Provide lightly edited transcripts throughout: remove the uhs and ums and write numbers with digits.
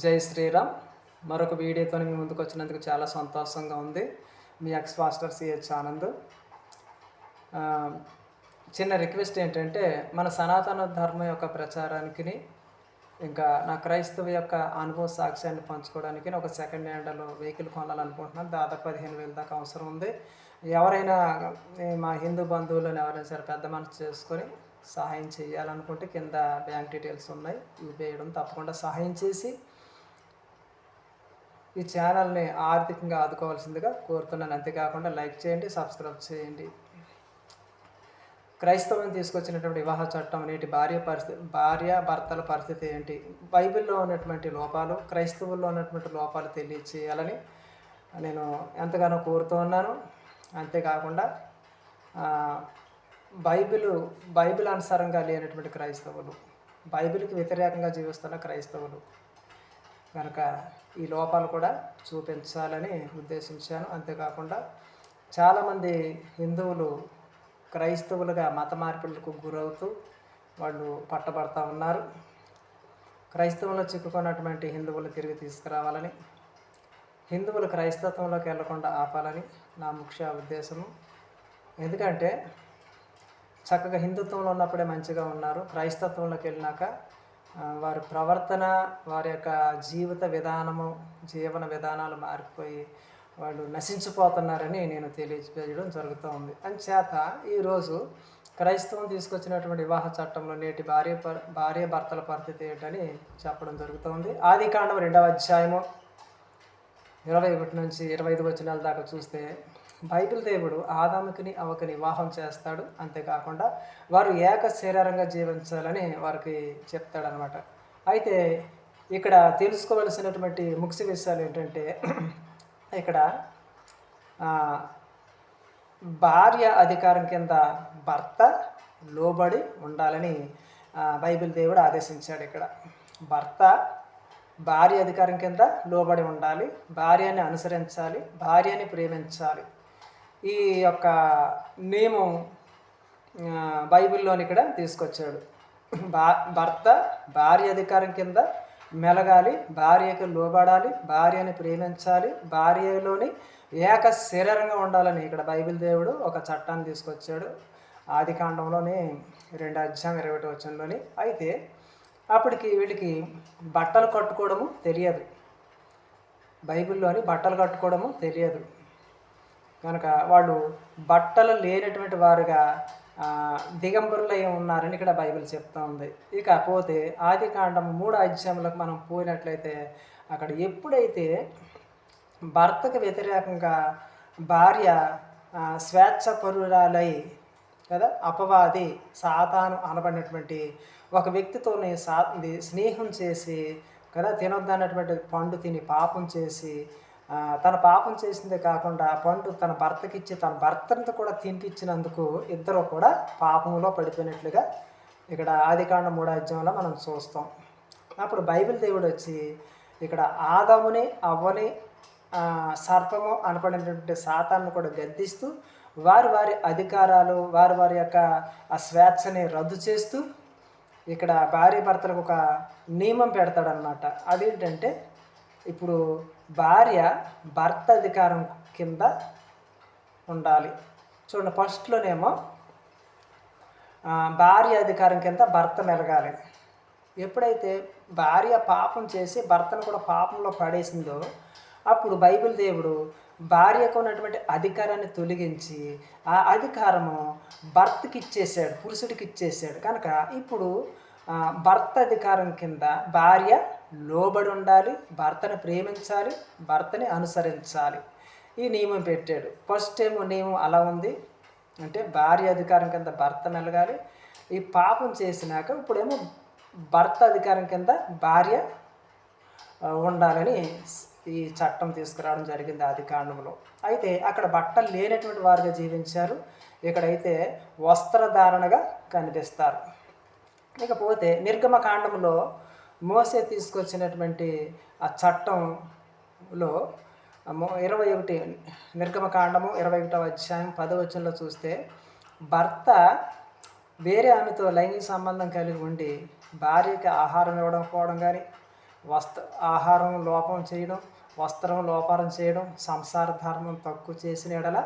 జై శ్రీరామ్. మరొక వీడియోతో మీ ముందుకు వచ్చినందుకు చాలా సంతోషంగా ఉంది. మీ ఎక్స్ పాస్టర్ సిహెచ్ ఆనంద్. ఆ, చిన్న రిక్వెస్ట్ ఏంటంటే, మన సనాతన ధర్మం యొక్క ప్రచారానికి, ఇంకా నా క్రైస్తవ యొక్క అనుభవ సాక్ష్యాన్ని పంచుకోవడానికి ఒక సెకండ్ హ్యాండ్లో వెహికల్ కొనాలనుకుంటున్నాను. దాదాపు 15,000 దాకా అవసరం ఉంది. ఎవరైనా మా హిందూ బంధువులను ఎవరైనా సరే పెద్ద మనసు చేసుకొని సహాయం చేయాలనుకుంటే కింద బ్యాంక్ డీటెయిల్స్ ఉన్నాయి, ఇవి వేయడం తప్పకుండా సహాయం చేసి ఈ ఛానల్ని ఆర్థికంగా ఆదుకోవాల్సిందిగా కోరుతున్నాను. అంతేకాకుండా లైక్ చేయండి, సబ్స్క్రైబ్ చేయండి. క్రైస్తవం తీసుకొచ్చినటువంటి వివాహ చట్టం నేటి భార్య భర్తల పరిస్థితి ఏంటి, బైబిల్లో ఉన్నటువంటి లోపాలు, క్రైస్తవుల్లో ఉన్నటువంటి లోపాలు తెలియచేయాలని నేను ఎంతగానో కోరుతూ ఉన్నాను. అంతేకాకుండా బైబిల్ అనుసారంగా లేనటువంటి క్రైస్తవులు, బైబిల్కి వ్యతిరేకంగా జీవిస్తున్న క్రైస్తవులు కనుక ఈ లోపాలు కూడా చూపించాలని ఉద్దేశించాను. అంతేకాకుండా చాలామంది హిందువులు క్రైస్తవులుగా మత మార్పులకు గురవుతూ వాళ్ళు పట్టబడతా ఉన్నారు. క్రైస్తవంలో చిక్కుకున్నటువంటి హిందువులు తిరిగి తీసుకురావాలని, హిందువులు క్రైస్తవంలోకి వెళ్లకుండా ఆపాలని నా ముఖ్య ఉద్దేశము. ఎందుకంటే చక్కగా హిందుత్వంలో ఉన్నప్పుడే మంచిగా ఉన్నారు, క్రైస్తవంలోకి వెళ్ళినాక వారి ప్రవర్తన, వారి యొక్క జీవన విధానాలు మారిపోయి వాళ్ళు నశించిపోతున్నారని నేను తెలియజేయడం జరుగుతూ ఉంది. అందుచేత ఈరోజు క్రైస్తవం తీసుకొచ్చినటువంటి వివాహ చట్టంలో నేటి భార్య భర్తల పరిస్థితి ఏంటని చెప్పడం జరుగుతుంది. ఆదికాండం 2వ అధ్యాయము 21 నుంచి 25 వచనాల దాకా చూస్తే బైబిల్ దేవుడు ఆదాముకిని అవ్వకిని వివాహం చేస్తాడు. అంతేకాకుండా వారు ఏక శరీరంగా జీవించాలని వారికి చెప్తాడనమాట. అయితే ఇక్కడ తెలుసుకోవలసినటువంటి ముఖ్య విషయాలు ఏంటంటే, ఇక్కడ భార్య అధికారం కింద భర్త లోబడి ఉండాలని బైబిల్ దేవుడు ఆదేశించాడు. ఇక్కడ భర్త భార్య అధికారం కింద లోబడి ఉండాలి, భార్యని అనుసరించాలి, భార్యని ప్రేమించాలి. ఈ యొక్క నియమం బైబిల్లోని ఇక్కడ తీసుకొచ్చాడు. భర్త భార్య అధికారం కింద మెలగాలి, భార్యకు లోబడాలి, భార్యని ప్రేమించాలి, భార్యలోని ఏక శరీరంగా ఉండాలని ఇక్కడ బైబిల్ దేవుడు ఒక చట్టాన్ని తీసుకొచ్చాడు. ఆదికాండంలోని 2వ అధ్యాయం 21 వచనంలోని. అయితే అప్పటికి వీళ్ళకి బట్టలు కట్టుకోవడము తెలియదు, బైబిల్లోని బట్టలు కట్టుకోవడము తెలియదు కనుక వాళ్ళు బట్టలు లేనటువంటి వారుగా దిగంబరులై ఉన్నారని ఇక్కడ బైబిల్ చెప్తూ ఉంది. ఇకపోతే ఆదికాండం 3వ అధ్యాయంలోకి మనం పోయినట్లయితే అక్కడ ఎప్పుడైతే భర్తకు వ్యతిరేకంగా భార్య స్వేచ్ఛపరురాలై కదా, అపవాది సాతాను అనబడినటువంటి ఒక వ్యక్తితోనే స్నేహం చేసి కదా, తినొద్దన్నటువంటి పండు తిని పాపం చేసి, తన పాపం చేసిందే కాకుండా పండు తన భర్తకిచ్చి తన భర్తను కూడా తినిపించినందుకు ఇద్దరు కూడా పాపంలో పడిపోయినట్లుగా ఇక్కడ ఆదికాండం 3వ అధ్యాయంలో మనం చూస్తాం. అప్పుడు బైబిల్ దేవుడు వచ్చి ఇక్కడ ఆదాముని అవ్వని సర్పము అనబడినటువంటి సాతాన్ని కూడా గద్దిస్తూ వారి అధికారాలు, వారి యొక్క ఆ స్వేచ్ఛని రద్దు చేస్తూ ఇక్కడ భార్య భర్తలకు ఒక నియమం పెడతాడనమాట. అదేంటంటే, ఇప్పుడు భార్య భర్త అధికారం కింద ఉండాలి. చూడండి, ఫస్ట్లోనేమో భార్య అధికారం కింద భర్త మెలగాలి. ఎప్పుడైతే భార్య పాపం చేసి భర్తను కూడా పాపంలో పడేసిందో అప్పుడు బైబిల్ దేవుడు భార్యకు ఉన్నటువంటి అధికారాన్ని తొలగించి ఆ అధికారము భర్తకి ఇచ్చేసాడు, పురుషుడికి ఇచ్చేసాడు. కనుక ఇప్పుడు భర్త అధికారం కింద భార్య లోబడి ఉండాలి, భర్తని ప్రేమించాలి, భర్తని అనుసరించాలి. ఈ నియమం పెట్టాడు. ఫస్ట్ ఏమో నియమం అలా ఉంది, అంటే భార్య అధికారం కింద భర్త మెలగాలి. ఈ పాపం చేసినాక ఇప్పుడేమో భర్త అధికారం కింద భార్య ఉండాలని ఈ చట్టం తీసుకురావడం జరిగింది ఆదికాండంలో. అయితే అక్కడ బట్టలు లేనటువంటి వారుగా జీవించారు, ఇక్కడైతే వస్త్రధారణగా కనిపిస్తారు. ఇకపోతే నిర్గమకాండంలో మోసే తీసుకొచ్చినటువంటి ఆ చట్టంలో 21 నిర్గమకాండము 21వ అధ్యాయం 10వ వచనంలో చూస్తే, భర్త వేరే ఆమెతో లైంగిక సంబంధం కలిగి ఉండి భార్యకి ఆహారం ఇవ్వడం కానీ, ఆహారం లోపం చేయడం, వస్త్రం లోపారం చేయడం, సంసార ధర్మం తక్కువ చేసిన ఎడల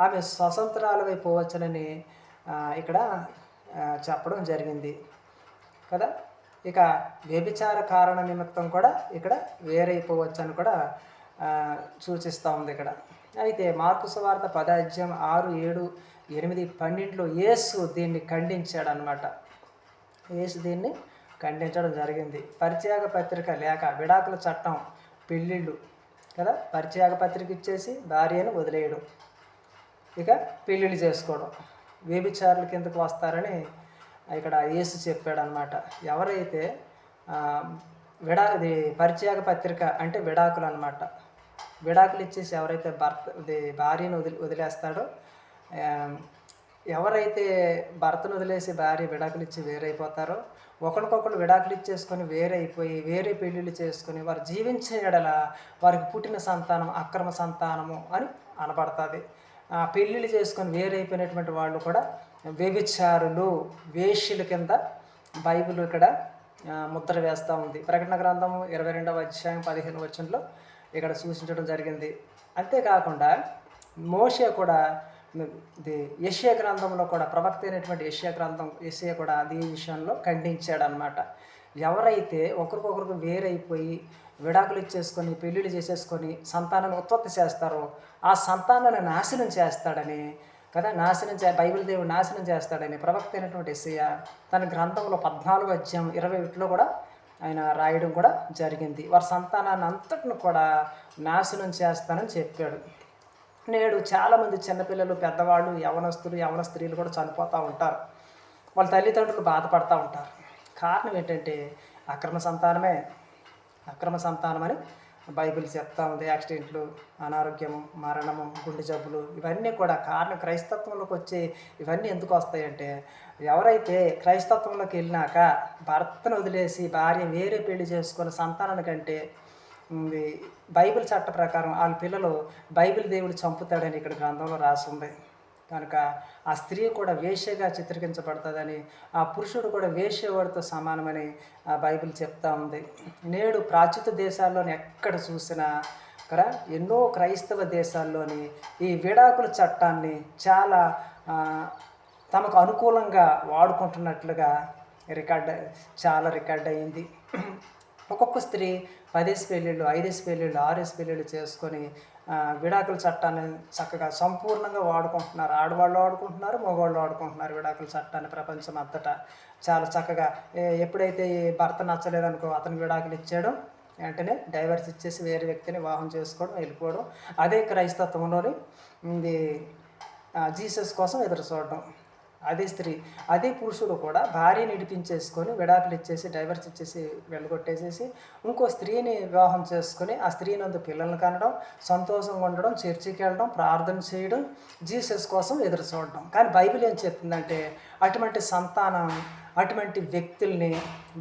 ఆమె స్వతంత్రాలపై పోవచ్చునని ఇక్కడ చెప్పడం జరిగింది కదా. ఇక వ్యభిచార కారణ నిమిత్తం కూడా ఇక్కడ వేరైపోవచ్చు అని కూడా సూచిస్తూ ఉంది ఇక్కడ. అయితే మార్కు సువార్త 10:6, 7, 8, 12లో యేసు దీన్ని ఖండించాడు అనమాట. యేసు దీన్ని ఖండించడం జరిగింది. పరిత్యాగ పత్రిక లేక విడాకుల చట్టం, పెళ్ళిళ్ళు కదా, పరిత్యాగ పత్రిక ఇచ్చేసి భార్యను వదిలేయడం, ఇక పెళ్ళిళ్ళు చేసుకోవడం, వ్యభిచారుల కిందకు వస్తారని ఇక్కడ యేసు చెప్పాడు అనమాట. ఎవరైతే పరిత్యాగ పత్రిక అంటే విడాకులు అనమాట. విడాకులు ఇచ్చేసి ఎవరైతే భార్యను వదిలేస్తాడో, ఎవరైతే భర్తను వదిలేసి భార్య విడాకులు ఇచ్చి వేరైపోతారో, ఒకరికొకరు విడాకులు ఇచ్చేసుకొని వేరైపోయి వేరే పెళ్ళిళ్ళు చేసుకొని వారు జీవించే ఎడల వారికి పుట్టిన సంతానం అక్రమ సంతానము అని అనబడుతుంది. పెళ్ళిళ్ళు చేసుకొని వేరైపోయినటువంటి వాళ్ళు కూడా వ్యభిచారులు, వేశ్యల కింద బైబిల్ ఇక్కడ ముద్ర వేస్తూ ఉంది. ప్రకటన గ్రంథము 22వ అధ్యాయం 15వ వచనంలో ఇక్కడ సూచించడం జరిగింది. అంతేకాకుండా మోషే కూడా యెషయా గ్రంథంలో కూడా, ప్రవక్త అయినటువంటి యెషయా కూడా అదే విషయంలో ఖండించాడు అనమాట. ఎవరైతే ఒకరికొకరికి వేరైపోయి విడాకులు ఇచ్చేసుకొని పెళ్ళిళ్ళు చేసేసుకొని సంతానాన్ని ఉత్పత్తి చేస్తారో ఆ సంతానాన్ని నాశనం చేస్తాడని కదా, బైబిల్ దేవుడు నాశనం చేస్తాడని ప్రవక్త అయినటువంటి యెషయా తన గ్రంథంలో 14వ అధ్యాయం 21లో కూడా ఆయన రాయడం కూడా జరిగింది. వారి సంతానాన్ని అంతటిని కూడా నాశనం చేస్తానని చెప్పాడు. నేడు చాలామంది చిన్నపిల్లలు, పెద్దవాళ్ళు, యవన స్త్రీలు కూడా చనిపోతూ ఉంటారు. వాళ్ళ తల్లిదండ్రులు బాధపడుతూ ఉంటారు. కారణం ఏంటంటే అక్రమ సంతానమని బైబిల్ చెప్తా ఉంది. యాక్సిడెంట్లు, అనారోగ్యము, మరణము, గుండె జబ్బులు ఇవన్నీ కూడా కారణం. క్రైస్తత్వంలోకి వచ్చే ఇవన్నీ ఎందుకు వస్తాయంటే, ఎవరైతే క్రైస్తత్వంలోకి వెళ్ళినాక భర్తను వదిలేసి భార్య వేరే పెళ్లి చేసుకున్న సంతానాన్ని కంటే బైబిల్ చట్ట ప్రకారం వాళ్ళ పిల్లలు బైబిల్ దేవుడు చంపుతాడని ఇక్కడ గ్రంథంలో రాసి ఉంది. కనుక ఆ స్త్రీ కూడా వేశ్యగా చిత్రీకరించబడుతుందని, ఆ పురుషుడు కూడా వేశ్యవాడితో సమానమని ఆ బైబిల్ చెప్తా ఉంది. నేడు ప్రాచ్యుత దేశాల్లోని ఎక్కడ చూసినా కదా, ఎన్నో క్రైస్తవ దేశాల్లోని ఈ విడాకుల చట్టాన్ని చాలా తమకు అనుకూలంగా వాడుకుంటున్నట్లుగా రికార్డ్ అయ్యింది. ఒక్కొక్క స్త్రీ 10 పెళ్ళిళ్ళు, 5 పెళ్ళిళ్ళు, 6 పెళ్ళిళ్ళు చేసుకొని విడాకుల చట్టాన్ని చక్కగా సంపూర్ణంగా వాడుకుంటున్నారు. ఆడవాళ్ళు వాడుకుంటున్నారు, మగవాళ్ళు వాడుకుంటున్నారు విడాకుల చట్టాన్ని. ప్రపంచం అంతటా చాలా చక్కగా ఎప్పుడైతే భర్త నచ్చలేదనుకో అతనికి విడాకులు ఇచ్చేయడం, వెంటనే డైవర్స్ ఇచ్చేసి వేరే వ్యక్తిని వివాహం చేసుకోవడం, వెళ్ళిపోవడం. అదే క్రైస్తత్వంలోని జీసస్ కోసం ఎదురు చూడడం. అదే స్త్రీ, అదే పురుషుడు కూడా భార్యని ఇడిపించేసుకొని విడాకులు ఇచ్చేసి డైవర్స్ ఇచ్చేసి వెళ్ళగొట్టేసేసి ఇంకో స్త్రీని వివాహం చేసుకొని ఆ స్త్రీ నందు పిల్లల్ని కనడం, సంతోషంగా ఉండడం, చర్చికి వెళ్ళడం, ప్రార్థన చేయడం, జీసస్ కోసం ఎదురు చూడడం. కానీ బైబిల్ ఏం చెప్తుందంటే అటువంటి సంతానం, అటువంటి వ్యక్తుల్ని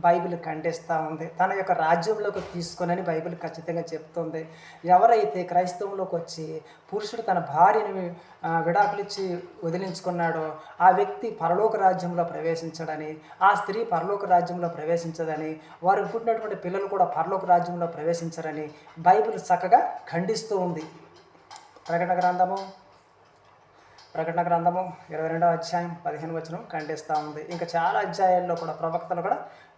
బైబిల్ ఖండిస్తూ ఉంది. తన యొక్క రాజ్యంలోకి తీసుకొనని బైబిల్ ఖచ్చితంగా చెప్తుంది. ఎవరైతే క్రైస్తవంలోకి వచ్చి పురుషుడు తన భార్యని విడాకులిచ్చి వదిలించుకున్నాడో ఆ వ్యక్తి పరలోక రాజ్యంలో ప్రవేశించడని, ఆ స్త్రీ పరలోక రాజ్యంలో ప్రవేశించదని, వారికి పుట్టినటువంటి పిల్లలు కూడా పరలోక రాజ్యంలో ప్రవేశించరని బైబిల్ చక్కగా ఖండిస్తూ ఉంది. ప్రకటన గ్రంథము 22వ అధ్యాయం 15వ వచనం ఖండిస్తూ ఉంది. ఇంకా చాలా అధ్యాయాల్లో కూడా ప్రవక్తలు కూడా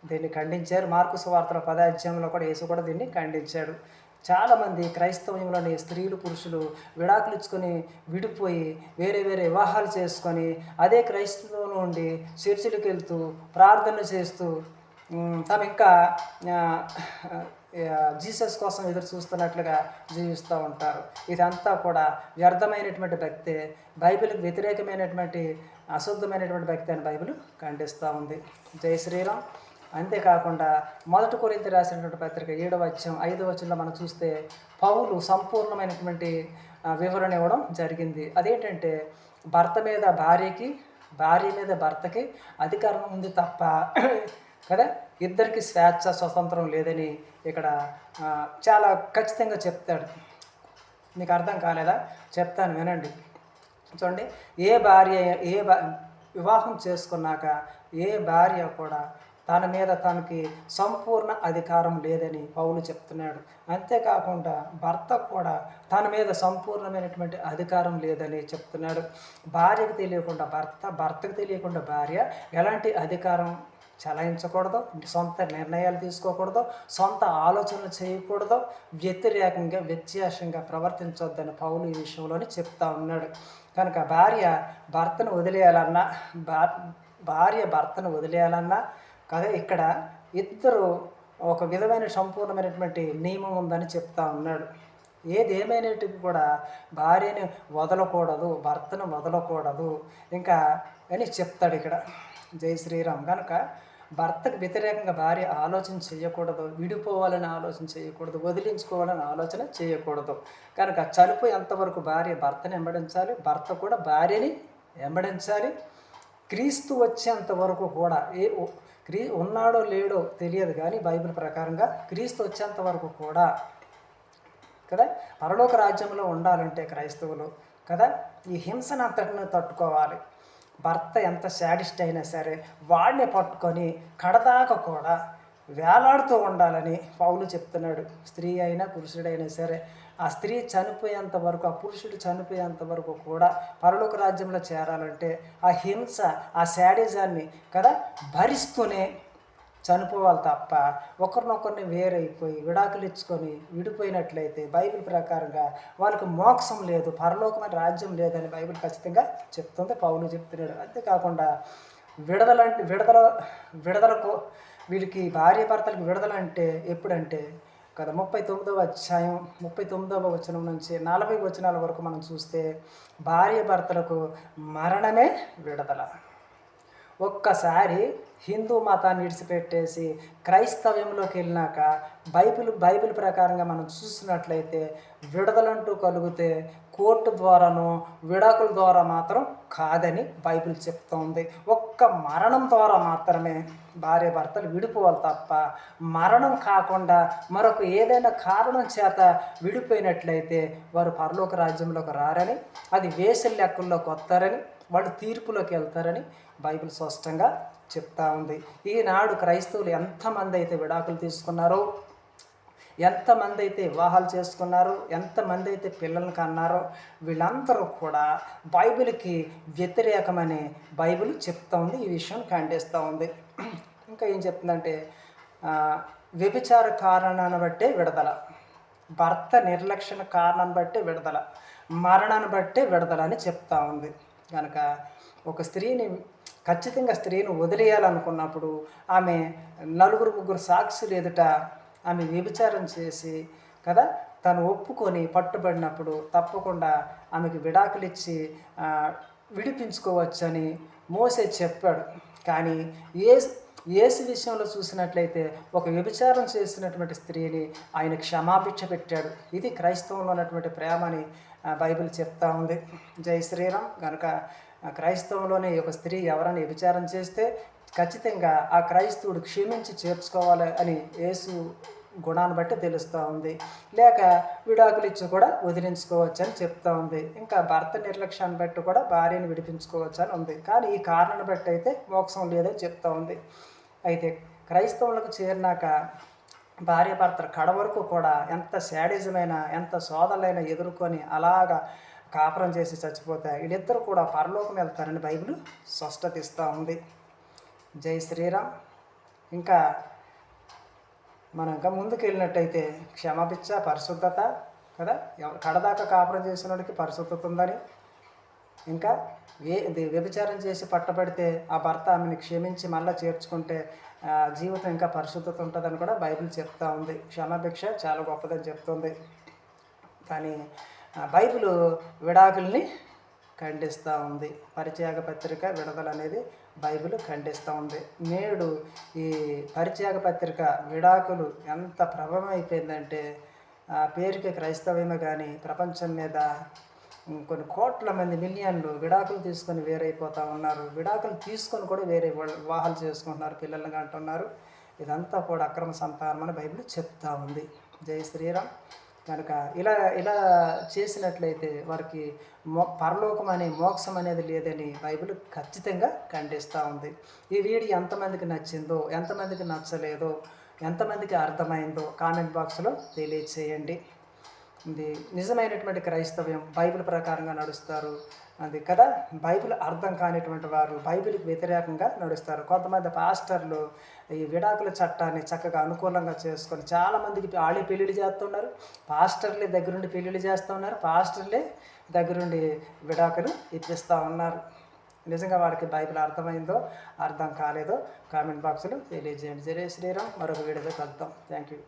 దీన్ని ఖండించారు. మార్కు సువార్తలో 10వ అధ్యాయంలో కూడా యేసు కూడా దీన్ని ఖండించాడు. చాలామంది క్రైస్తవంలోని స్త్రీలు, పురుషులు విడాకులు ఇచ్చుకొని విడిపోయి వేరే వివాహాలు చేసుకొని అదే క్రైస్తవంలో ఉండి చర్చిలకు వెళ్తూ ప్రార్థన చేస్తూ తమ ఇంకా జీసస్ కోసం ఎదురు చూస్తున్నట్లుగా జీవిస్తూ ఉంటారు. ఇదంతా కూడా వ్యర్థమైనటువంటి భక్తే, బైబిల్కి వ్యతిరేకమైనటువంటి అశుద్ధమైనటువంటి భక్తి అని బైబిల్ ఖండిస్తూ ఉంది. జై శ్రీరామ్. అంతేకాకుండా 1 కొరింథీ రాసినటువంటి పత్రిక 7వ అధ్యాయం 5వ వచనంలో మనం చూస్తే పౌలు సంపూర్ణమైనటువంటి వివరణ ఇవ్వడం జరిగింది. అదేంటంటే భర్త మీద భార్యకి, భార్య మీద భర్తకి అధికారం ఉంది తప్ప కదా ఇద్దరికి స్వతంత్రం లేదని ఇక్కడ చాలా ఖచ్చితంగా చెప్తాడు. మీకు అర్థం కాలేదా? చెప్తాను వినండి. చూడండి, వివాహం చేసుకున్నాక ఏ భార్య కూడా తన మీద తనకి సంపూర్ణ అధికారం లేదని పౌలు చెప్తున్నాడు. అంతేకాకుండా భర్త కూడా తన మీద సంపూర్ణమైనటువంటి అధికారం లేదని చెప్తున్నాడు. భార్యకు తెలియకుండా భర్త, భర్తకు తెలియకుండా భార్య ఎలాంటి అధికారం చలాయించకూడదు, సొంత నిర్ణయాలు తీసుకోకూడదు, సొంత ఆలోచనలు చేయకూడదు, వ్యతిరేకంగా వ్యత్యాసంగా ప్రవర్తించొద్దని పౌలు ఈ విషయంలోనే చెప్తా ఉన్నాడు. కనుక భర్తను వదిలేయాలన్నా, భార్య భర్తను వదిలేయాలన్నా కదా ఇక్కడ ఇద్దరు ఒక విధమైన సంపూర్ణమైనటువంటి నియమం ఉందని చెప్తా ఉన్నాడు. ఏదేమైనటికి కూడా భార్యని వదలకూడదు, భర్తను వదలకూడదు ఇంకా అని చెప్తాడు ఇక్కడ. జై శ్రీరామ్. కనుక భర్తకు వ్యతిరేకంగా భార్య ఆలోచన చేయకూడదు, విడిపోవాలని ఆలోచన చేయకూడదు, వదిలించుకోవాలని ఆలోచన చేయకూడదు. కనుక చనిపోయేంతవరకు భార్య భర్తని వెంబడించాలి, భర్త కూడా భార్యని వెంబడించాలి. క్రీస్తు వచ్చేంత వరకు కూడా ఉన్నాడో లేడో తెలియదు కానీ బైబిల్ ప్రకారంగా క్రీస్తు వచ్చేంత వరకు కూడా కదా పరలోక రాజ్యంలో ఉండాలంటే క్రైస్తవులు కదా ఈ హింసను అంతటిని తట్టుకోవాలి. భర్త ఎంత శాడిస్ట్ అయినా సరే వాడిని పట్టుకొని కడదాకా కూడా వేలాడుతూ ఉండాలని పౌలు చెప్తున్నాడు. స్త్రీ అయినా పురుషుడైనా సరే ఆ స్త్రీ చనిపోయేంత వరకు, ఆ పురుషుడు చనిపోయేంత వరకు కూడా పరలోక రాజ్యంలో చేరాలంటే ఆ హింస, ఆ శాడిజాన్ని కదా భరిస్తూనే చనిపోవాలి తప్ప ఒకరినొకరిని వేరైపోయి విడాకులు ఇచ్చుకొని విడిపోయినట్లయితే బైబిల్ ప్రకారంగా వాళ్ళకి మోక్షం లేదు, పరలోకమైన రాజ్యం లేదని బైబిల్ ఖచ్చితంగా చెప్తుంది, పౌలు చెప్తున్నాడు. అంతేకాకుండా విడుదలకు వీళ్ళకి భార్య భర్తలకు విడుదల అంటే ఎప్పుడంటే కదా 39వ అధ్యాయం 39వ వచనం నుంచి 40 వచనాల వరకు మనం చూస్తే భార్య భర్తలకు మరణమే విడుదల. ఒక్కసారి హిందూ మతాన్ని విడిచిపెట్టేసి క్రైస్తవ్యంలోకి వెళ్ళినాక బైబిల్ ప్రకారంగా మనం చూసినట్లయితే విడుదలంటూ కలిగితే కోర్టు ద్వారానో విడాకుల ద్వారా మాత్రం కాదని బైబిల్ చెప్తోంది. ఒక్క మరణం ద్వారా మాత్రమే భార్య భర్తలు విడిపోవాలి తప్ప మరణం కాకుండా మరొక ఏదైనా కారణం చేత విడిపోయినట్లయితే వారు పరలోక రాజ్యంలోకి రారని, అది వేసల లెక్కల్లోకి వస్తారని, వాళ్ళు తీర్పులోకి వెళ్తారని బైబిల్ స్పష్టంగా చెప్తా ఉంది. ఈనాడు క్రైస్తవులు ఎంతమంది అయితే విడాకులు తీసుకున్నారో, ఎంతమంది అయితే వివాహాలు చేసుకున్నారో, ఎంతమంది అయితే పిల్లల్ని కన్నారో వీళ్ళందరూ కూడా బైబిల్కి వ్యతిరేకమని బైబిల్ చెప్తా ఉంది. ఈ విషయం ఖండిస్తూ ఉంది. ఇంకా ఏం చెప్తుందంటే వ్యభిచార కారణాన్ని బట్టే విడుదల, భర్త నిర్లక్ష్య కారణాన్ని బట్టే విడుదల, మరణాన్ని బట్టే విడుదల అని చెప్తా ఉంది. కనుక ఒక స్త్రీని వదిలేయాలనుకున్నప్పుడు ఆమె 4-3 సాక్షులు ఎదుట ఆమె వ్యభిచారం చేసి కదా తను ఒప్పుకొని పట్టుబడినప్పుడు తప్పకుండా ఆమెకు విడాకులు ఇచ్చి విడిపించుకోవచ్చని మోసే చెప్పాడు. కానీ యేసు విషయంలో చూసినట్లయితే ఒక వ్యభిచారం చేసినటువంటి స్త్రీని ఆయన క్షమాభిక్ష పెట్టాడు. ఇది క్రైస్తవంలో ఉన్నటువంటి ప్రేమని బైబిల్ చెప్తా ఉంది. జై శ్రీరామ్. కనుక క్రైస్తవంలోనే ఒక స్త్రీ ఎవరైనా వ్యభిచారం చేస్తే ఖచ్చితంగా ఆ క్రైస్తవుడు క్షమించి చేర్చుకోవాలి అని యేసు గుణాన్ని బట్టి తెలుస్తూ ఉంది. లేక విడాకులు ఇచ్చి కూడా వదిలించుకోవచ్చు అని చెప్తా ఉంది. ఇంకా భర్త నిర్లక్ష్యాన్ని బట్టి కూడా భార్యను విడిపించుకోవచ్చు అని ఉంది. కానీ ఈ కారణాన్ని బట్టి అయితే మోక్షం లేదని చెప్తా ఉంది. అయితే క్రైస్తవులకు చేరినాక భార్య భర్తల కడ వరకు కూడా ఎంత శాడిజమైన, ఎంత సోదరులైనా ఎదుర్కొని అలాగా కాపురం చేసి చచ్చిపోతే వీళ్ళిద్దరూ కూడా పరలోకం వెళ్తారని బైబిల్ స్పష్టత ఇస్తూ ఉంది. జై శ్రీరామ్. ఇంకా మనం ఇంకా ముందుకు వెళ్ళినట్టయితే క్షమాభిక్ష, పరిశుద్ధత కదా, కడదాకా కాపురం చేసిన వాడికి పరిశుద్ధత ఉందని, ఇంకా వ్యభిచారం చేసి పట్టబడితే ఆ భర్త ఆమెను క్షమించి మళ్ళీ చేర్చుకుంటే జీవితం ఇంకా పరిశుద్ధత ఉంటుందని కూడా బైబిల్ చెప్తా ఉంది. క్షమాభిక్ష చాలా గొప్పదని చెప్తుంది. కానీ బైబిల్ విడాకుల్ని ఖండిస్తూ ఉంది. పరిత్యాగ పత్రిక విడుదల అనేది బైబిల్ ఖండిస్తూ ఉంది. నేడు ఈ పరిత్యాగ పత్రిక విడాకులు ఎంత ప్రభావం అయిపోయిందంటే పేరుకి క్రైస్తవమే కానీ ప్రపంచం మీద కొన్ని కోట్ల మంది, మిలియన్లు విడాకులు తీసుకొని వేరైపోతూ ఉన్నారు. విడాకులు తీసుకొని కూడా వేరే వివాహాలు చేసుకుంటున్నారు, పిల్లల్ని కంటున్నారు. ఇదంతా కూడా అక్రమ సంతానం అని బైబిల్ చెప్తా ఉంది. జై శ్రీరామ్. కనుక ఇలా ఇలా చేసినట్లయితే వారికి పరలోకం అనే మోక్షం అనేది లేదని బైబిల్ ఖచ్చితంగా ఖండిస్తూ ఉంది. ఈ వీడియో ఎంతమందికి నచ్చిందో, ఎంతమందికి నచ్చలేదో, ఎంతమందికి అర్థమైందో కామెంట్ బాక్స్లో తెలియచేయండి. ఇది నిజమైనటువంటి క్రైస్తవ్యం బైబిల్ ప్రకారంగా నడుస్తారు. అది కదా, బైబిల్ అర్థం కానిటువంటి వారు బైబిల్కి వ్యతిరేకంగా నడుస్తారు. కొంతమంది పాస్టర్లు ఈ విడాకుల చట్టాన్ని చక్కగా అనుకూలంగా చేసుకొని చాలామందికి వాళ్ళే పెళ్ళిళ్ళు చేస్తున్నారు. పాస్టర్లే దగ్గరుండి పెళ్ళిళ్ళు చేస్తున్నారు. పాస్టర్లే దగ్గరుండి విడాకులు ఇప్పిస్తూ ఉన్నారు. నిజంగా వారికి బైబిల్ అర్థమైందో అర్థం కాలేదో కామెంట్ బాక్స్లో తెలియజేయండి. జై శ్రీరామ్. మరొక వీడియోతో కలుద్దాం. Thank you.